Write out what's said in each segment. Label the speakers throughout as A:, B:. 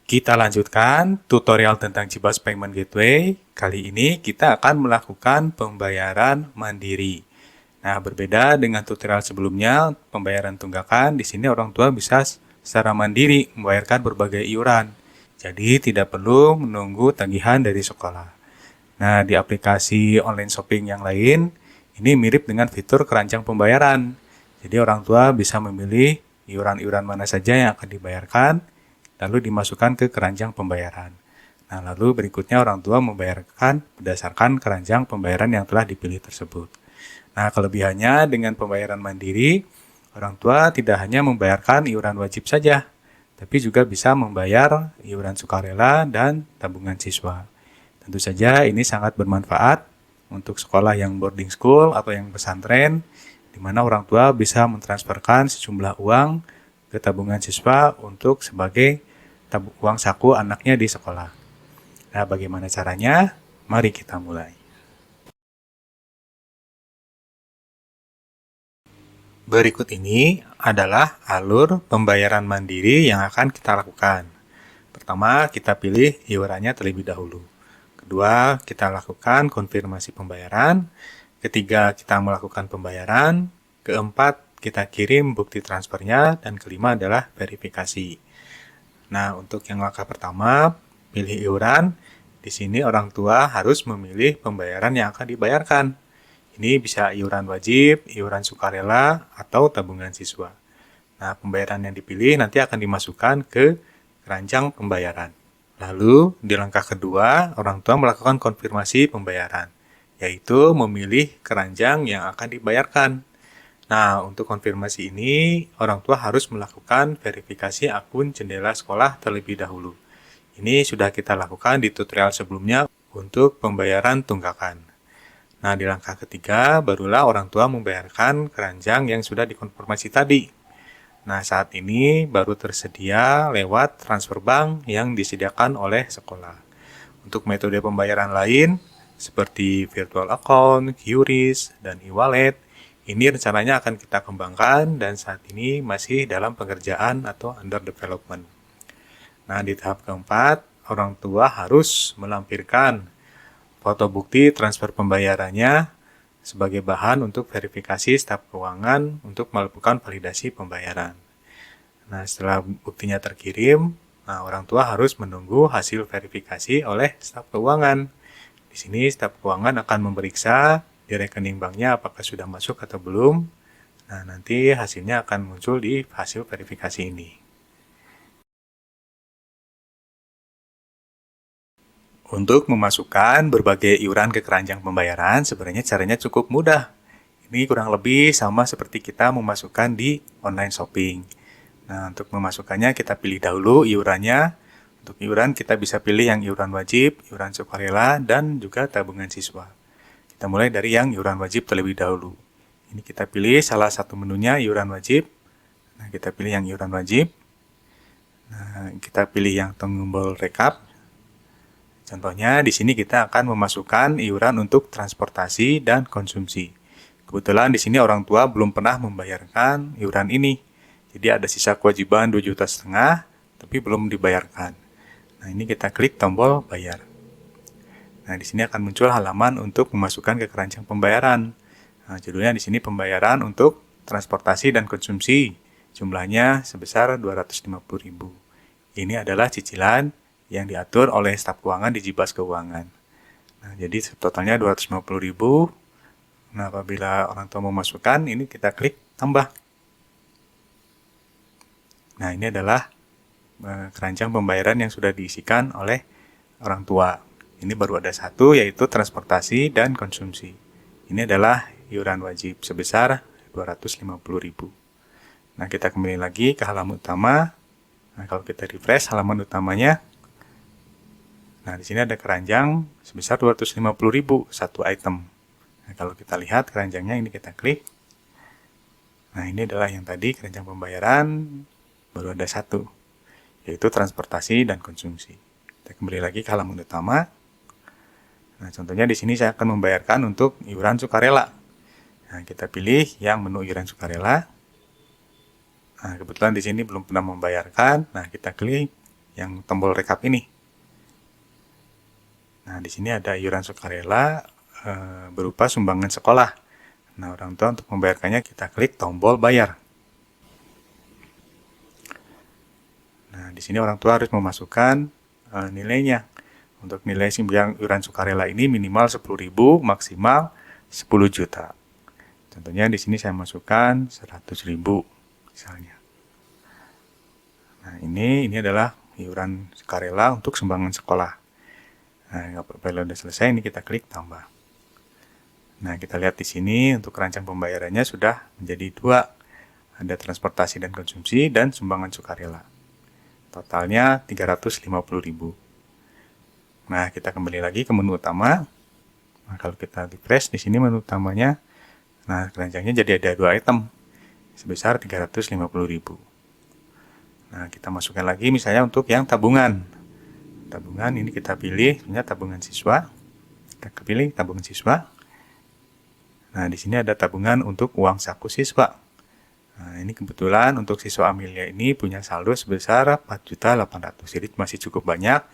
A: Kita lanjutkan tutorial tentang Cibas Payment Gateway. Kali ini kita akan melakukan pembayaran mandiri. Nah, berbeda dengan tutorial sebelumnya, pembayaran tunggakan, di sini orang tua bisa secara mandiri membayarkan berbagai iuran. Jadi, tidak perlu menunggu tagihan dari sekolah. Nah, di aplikasi online shopping yang lain, ini mirip dengan fitur keranjang pembayaran. Jadi, orang tua bisa memilih iuran-iuran mana saja yang akan dibayarkan, lalu dimasukkan ke keranjang pembayaran. Nah, lalu berikutnya orang tua membayarkan berdasarkan keranjang pembayaran yang telah dipilih tersebut. Nah, kelebihannya dengan pembayaran mandiri, orang tua tidak hanya membayarkan iuran wajib saja, tapi juga bisa membayar iuran sukarela dan tabungan siswa. Tentu saja ini sangat bermanfaat untuk sekolah yang boarding school atau yang pesantren, di mana orang tua bisa mentransferkan sejumlah uang ke tabungan siswa untuk sebagai uang saku anaknya di sekolah. Nah, bagaimana caranya? Mari kita mulai. Berikut ini adalah alur pembayaran mandiri yang akan kita lakukan. Pertama, kita pilih iurannya terlebih dahulu. Kedua, kita lakukan konfirmasi pembayaran. Ketiga, kita melakukan pembayaran. Keempat, kita kirim bukti transfernya. Dan kelima adalah verifikasi. Nah, untuk yang langkah pertama, pilih iuran. Di sini orang tua harus memilih pembayaran yang akan dibayarkan. Ini bisa iuran wajib, iuran sukarela, atau tabungan siswa. Nah, pembayaran yang dipilih nanti akan dimasukkan ke keranjang pembayaran. Lalu, di langkah kedua, orang tua melakukan konfirmasi pembayaran, yaitu memilih keranjang yang akan dibayarkan. Nah, untuk konfirmasi ini, orang tua harus melakukan verifikasi akun jendela sekolah terlebih dahulu. Ini sudah kita lakukan di tutorial sebelumnya untuk pembayaran tunggakan. Nah, di langkah ketiga, barulah orang tua membayarkan keranjang yang sudah dikonfirmasi tadi. Nah, saat ini baru tersedia lewat transfer bank yang disediakan oleh sekolah. Untuk metode pembayaran lain, seperti virtual account, QRIS, dan e-wallet, ini rencananya akan kita kembangkan dan saat ini masih dalam pengerjaan atau under development. Nah, di tahap keempat, orang tua harus melampirkan foto bukti transfer pembayarannya sebagai bahan untuk verifikasi staf keuangan untuk melakukan validasi pembayaran. Nah, setelah buktinya terkirim, orang tua harus menunggu hasil verifikasi oleh staf keuangan. Di sini staf keuangan akan memeriksa di rekening banknya apakah sudah masuk atau belum. Nah, nanti hasilnya akan muncul di hasil verifikasi ini. Untuk memasukkan berbagai iuran ke keranjang pembayaran, sebenarnya caranya cukup mudah. Ini kurang lebih sama seperti kita memasukkan di online shopping. Nah, untuk memasukkannya kita pilih dahulu iurannya. Untuk iuran kita bisa pilih yang iuran wajib, iuran sukarela, dan juga tabungan siswa. Kita mulai dari yang iuran wajib terlebih dahulu. Ini kita pilih salah satu menunya iuran wajib. Nah, kita pilih yang iuran wajib. Nah, kita pilih yang tombol rekap. Contohnya di sini kita akan memasukkan iuran untuk transportasi dan konsumsi. Kebetulan di sini orang tua belum pernah membayarkan iuran ini. Jadi ada sisa kewajiban 2,5 juta, tapi belum dibayarkan. Nah, ini kita klik tombol bayar. Nah, di sini akan muncul halaman untuk memasukkan ke keranjang pembayaran. Nah, judulnya di sini pembayaran untuk transportasi dan konsumsi. Jumlahnya sebesar 250.000. Ini adalah cicilan yang diatur oleh staf keuangan di Cibas Keuangan. Nah, jadi totalnya 250.000. Nah, apabila orang tua memasukkan, ini kita klik tambah. Nah, ini adalah keranjang pembayaran yang sudah diisikan oleh orang tua. Ini baru ada satu, yaitu transportasi dan konsumsi. Ini adalah iuran wajib sebesar 250.000. Nah, kita kembali lagi ke halaman utama. Nah, kalau kita refresh halaman utamanya, nah, di sini ada keranjang sebesar 250.000 satu item. Nah, kalau kita lihat keranjangnya, ini kita klik. Nah, ini adalah yang tadi keranjang pembayaran, baru ada satu, yaitu transportasi dan konsumsi. Kita kembali lagi ke halaman utama. Nah, contohnya di sini saya akan membayarkan untuk iuran sukarela. Nah, kita pilih yang menu iuran sukarela. Nah, kebetulan di sini belum pernah membayarkan. Nah, kita klik yang tombol rekap ini. Nah, di sini ada iuran sukarela berupa sumbangan sekolah. Nah, orang tua untuk membayarkannya kita klik tombol bayar. Nah, di sini orang tua harus memasukkan nilainya. Untuk nilai iuran sukarela ini minimal 10.000, maksimal 10 juta. Contohnya di sini saya masukkan 100.000 misalnya. Nah, ini adalah iuran sukarela untuk sumbangan sekolah. Nah, apabila sudah selesai, ini kita klik tambah. Nah, kita lihat di sini untuk rancang pembayarannya sudah menjadi 2. Ada transportasi dan konsumsi dan sumbangan sukarela. Totalnya 350.000. Nah, kita kembali lagi ke menu utama. Nah, kalau kita refresh di sini menu utamanya, nah keranjangnya jadi ada 2 item sebesar 350.000. Nah, kita masukkan lagi misalnya untuk yang tabungan. Tabungan ini kita pilih tabungan siswa. Kita pilih tabungan siswa. Nah, di sini ada tabungan untuk uang saku siswa. Nah, ini kebetulan untuk siswa Amelia ini punya saldo sebesar 4.800.000. Jadi masih cukup banyak,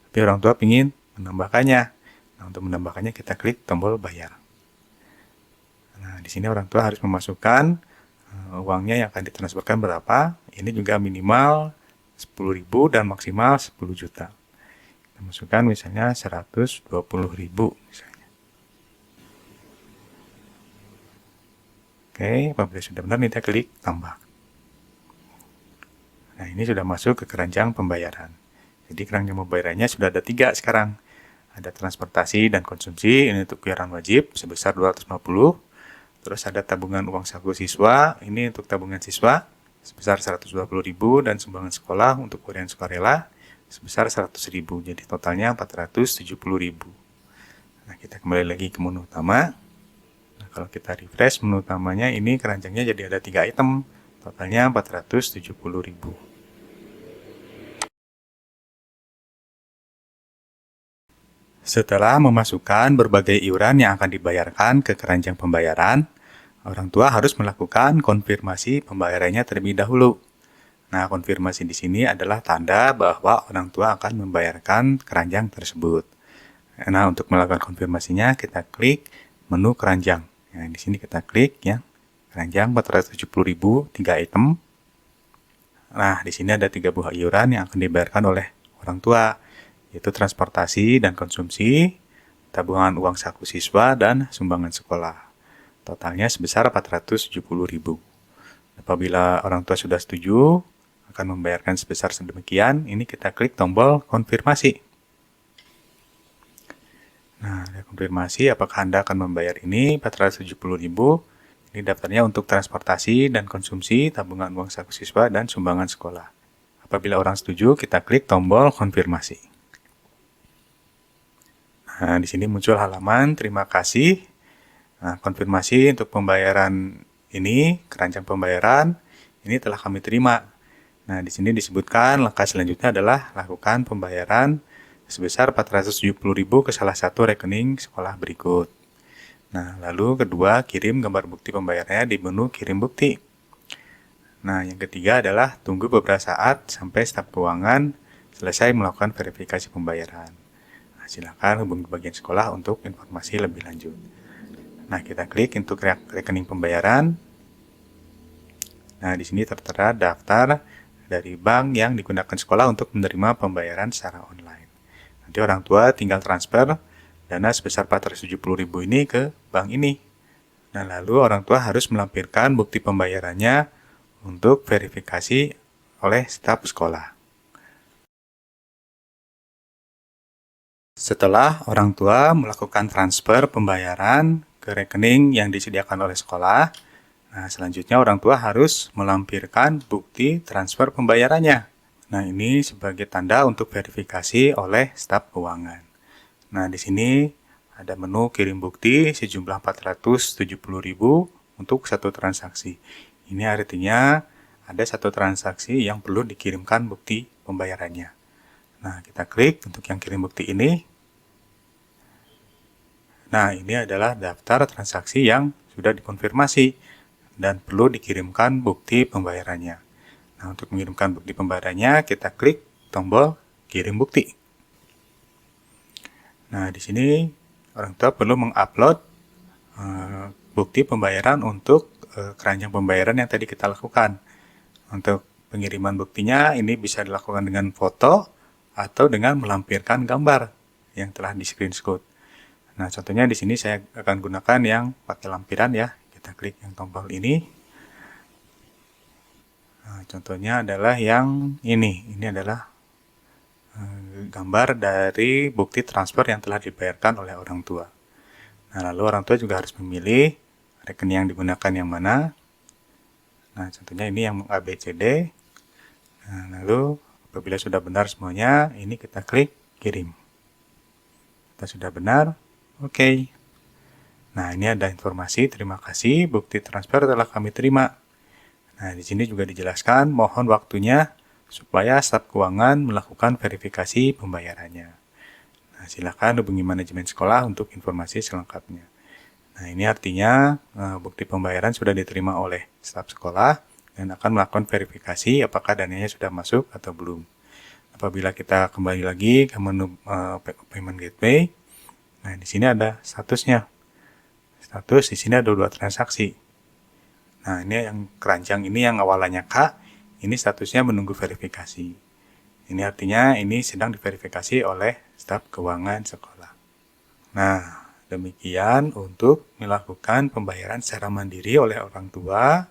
A: tapi orang tua ingin menambahkannya. Nah, untuk menambahkannya kita klik tombol bayar. Nah, di sini orang tua harus memasukkan uangnya yang akan ditransferkan berapa. Ini juga minimal 10.000 dan maksimal 10 juta. Kita masukkan misalnya 120.000 misalnya. Oke, apabila sudah benar, kita klik tambah. Nah, ini sudah masuk ke keranjang pembayaran. Jadi keranjang pembayarannya sudah ada 3 sekarang. Ada transportasi dan konsumsi, ini untuk iuran wajib sebesar 250. Terus ada tabungan uang saku siswa, ini untuk tabungan siswa sebesar 120.000 dan sumbangan sekolah untuk iuran sukarela sebesar 100.000. Jadi totalnya 470.000. Nah, kita kembali lagi ke menu utama. Nah, kalau kita refresh menu utamanya, ini keranjangnya jadi ada 3 item, totalnya 470.000. Setelah memasukkan berbagai iuran yang akan dibayarkan ke keranjang pembayaran, orang tua harus melakukan konfirmasi pembayarannya terlebih dahulu. Nah, konfirmasi di sini adalah tanda bahwa orang tua akan membayarkan keranjang tersebut. Nah, untuk melakukan konfirmasinya, kita klik menu keranjang. Nah, di sini kita klik ya, keranjang 470.000, 3 item. Nah, di sini ada 3 buah iuran yang akan dibayarkan oleh orang tua, yaitu transportasi dan konsumsi, tabungan uang saku siswa, dan sumbangan sekolah. Totalnya sebesar 470.000. Apabila orang tua sudah setuju akan membayarkan sebesar sedemikian, ini kita klik tombol konfirmasi. Nah, ada konfirmasi apakah Anda akan membayar ini 470.000. Ini daftarnya untuk transportasi dan konsumsi, tabungan uang saku siswa, dan sumbangan sekolah. Apabila orang setuju, kita klik tombol konfirmasi. Nah, di sini muncul halaman terima kasih. Nah, konfirmasi untuk pembayaran ini, keranjang pembayaran, ini telah kami terima. Nah, di sini disebutkan langkah selanjutnya adalah lakukan pembayaran sebesar 470.000 ke salah satu rekening sekolah berikut. Nah, lalu kedua, kirim gambar bukti pembayarannya di menu kirim bukti. Nah, yang ketiga adalah tunggu beberapa saat sampai staf keuangan selesai melakukan verifikasi pembayaran. Nah, silakan hubungi bagian sekolah untuk informasi lebih lanjut. Nah, kita klik untuk rekening pembayaran. Nah, di sini tertera daftar dari bank yang digunakan sekolah untuk menerima pembayaran secara online. Nanti orang tua tinggal transfer dana sebesar 470.000 ini ke bank ini. Nah, lalu orang tua harus melampirkan bukti pembayarannya untuk verifikasi oleh staf sekolah. Setelah orang tua melakukan transfer pembayaran ke rekening yang disediakan oleh sekolah, nah selanjutnya orang tua harus melampirkan bukti transfer pembayarannya. Nah, ini sebagai tanda untuk verifikasi oleh staf keuangan. Nah, di sini ada menu kirim bukti sejumlah 470.000 untuk satu transaksi. Ini artinya ada satu transaksi yang perlu dikirimkan bukti pembayarannya. Nah, kita klik untuk yang kirim bukti ini. Nah, ini adalah daftar transaksi yang sudah dikonfirmasi dan perlu dikirimkan bukti pembayarannya. Nah, untuk mengirimkan bukti pembayarannya, kita klik tombol kirim bukti. Nah, di sini orang tua perlu mengupload bukti pembayaran untuk keranjang pembayaran yang tadi kita lakukan. Untuk pengiriman buktinya ini bisa dilakukan dengan foto atau dengan melampirkan gambar yang telah di screenshot. Nah, contohnya di sini saya akan gunakan yang pakai lampiran ya. Kita klik yang tombol ini. Nah, contohnya adalah yang ini. Ini adalah gambar dari bukti transfer yang telah dibayarkan oleh orang tua. Nah, lalu orang tua juga harus memilih rekening yang digunakan yang mana. Nah, contohnya ini yang ABCD. Nah, lalu apabila sudah benar semuanya, ini kita klik kirim. Kita sudah benar, oke. Nah, ini ada informasi, terima kasih, bukti transfer telah kami terima. Nah, di sini juga dijelaskan, mohon waktunya supaya staf keuangan melakukan verifikasi pembayarannya. Nah, silakan hubungi manajemen sekolah untuk informasi selengkapnya. Nah, ini artinya bukti pembayaran sudah diterima oleh staf sekolah dan akan melakukan verifikasi apakah dananya sudah masuk atau belum. Apabila kita kembali lagi ke menu payment gateway, nah di sini ada statusnya. Status di sini ada 2 transaksi. Nah, ini yang keranjang ini yang awalannya K, ini statusnya menunggu verifikasi. Ini artinya ini sedang diverifikasi oleh staf keuangan sekolah. Nah, demikian untuk melakukan pembayaran secara mandiri oleh orang tua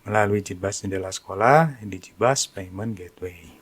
A: melalui JITBAS jendela sekolah di JITBAS Payment Gateway.